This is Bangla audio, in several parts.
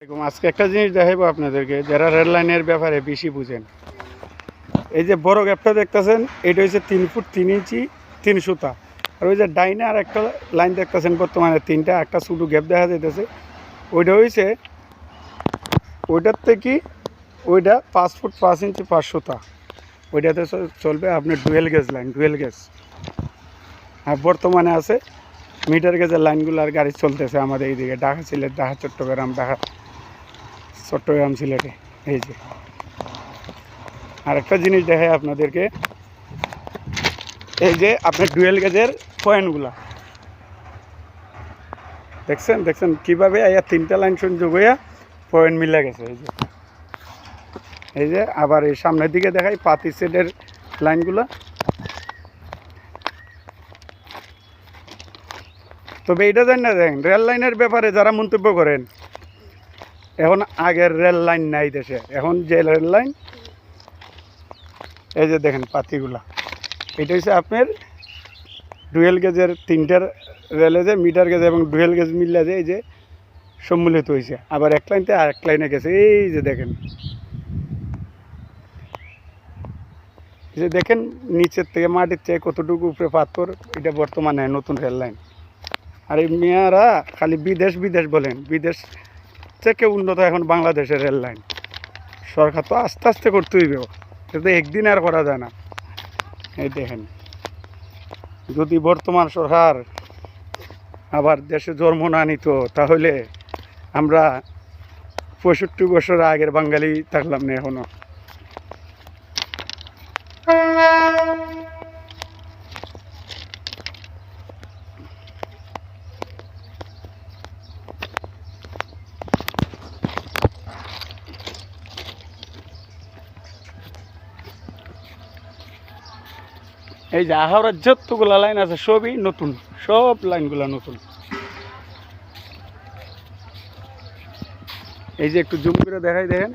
আজকে একটা জিনিস দেখাইবো আপনাদেরকে, যারা রেল লাইনের ব্যাপারে বেশি বুঝেন। এই যে বড় গ্যাপটা দেখতেছেন, এটা হচ্ছে 3 ফুট 3 ইঞ্চি 3 সুতা। আর ওই যে ডাইনে আর একটা লাইন দেখতেছেন, বর্তমানে তিনটা, একটা ছোটো গ্যাপ দেখা যাইতেছে। ওইটা হয়েছে ওইটার থেকে ওইটা 5 ফুট 5 ইঞ্চি 5 সুতা। ওইটাতে চলবে আপনার dual gauge line, dual gauge. আর বর্তমানে আছে মিটার গেজের লাইনগুলোর গাড়ি চলতেছে আমাদের এইদিকে, ঢাকা সিলেট, ঢাকা চট্টগ্রাম, ঢাকা চট্টগ্রাম সিলেটে। এই যে আর একটা জিনিস দেখায় আপনাদেরকে, এই যে আপনার ডুয়েল গেজের পয়েন্টগুলা দেখছেন কীভাবে এই তিনটা লাইন সংযোগ হইয়া পয়েন্ট মিলে গেছে। এই যে আবার এই সামনের দিকে দেখাই পাতি সেটের লাইনগুলা। তবে এইটা জান না, দেখেন রেল লাইনের ব্যাপারে যারা মন্তব্য করেন, এখন আগের রেল লাইন নাই দেশে। এখন যে রেল লাইন, এই যে দেখেন পাতিগুলা, এটা হচ্ছে আপনার ডুয়েল গেজের তিনটার রেলে যে মিটার গেজ এবং ডুয়েল গেজ মিললে যে এই যে সম্মিলিত হয়েছে। আবার এক লাইনতে আর এক লাইনে গেছে। এই যে দেখেন, এই যে দেখেন নিচের থেকে মাটির থেকে কতটুকু উপরে পাথর। এটা বর্তমানে নতুন রেল লাইন। আর এই মেয়ারা খালি বিদেশ বিদেশ বলেন, বিদেশ থেকে উন্নত এখন বাংলাদেশের রেল লাইন। সরকার তো আস্তে আস্তে করতে হইবে, কিন্তু একদিন আর করা যায় না। এই দেখেন, যদি বর্তমান সরকার আবার দেশে জন্ম না নিত, তাহলে আমরা 65 বছর আগের বাঙালি থাকলাম না এখনো। এই যে আহাওড়ার যতগুলা লাইন আছে সবই নতুন, সব লাইনগুলা নতুন। এই যে একটু জুম করে দেখাই, দেখেন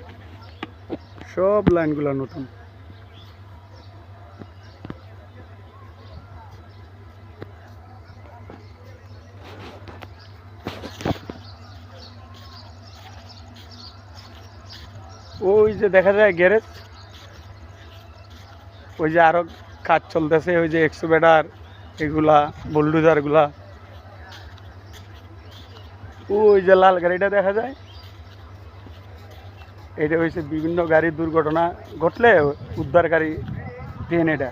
সব লাইনগুলা নতুন। ওই যে দেখা যায় গ্যারেজ, ওই যে আরো কাজ চলতেছে, ওই যে এক্সোভেটার এগুলা, বুলডোজারগুলা। ওই যে লাল গাড়িটা দেখা যায়, এটা হয়েছে বিভিন্ন গাড়ির দুর্ঘটনা ঘটলে উদ্ধারকারী ট্রেন। এটা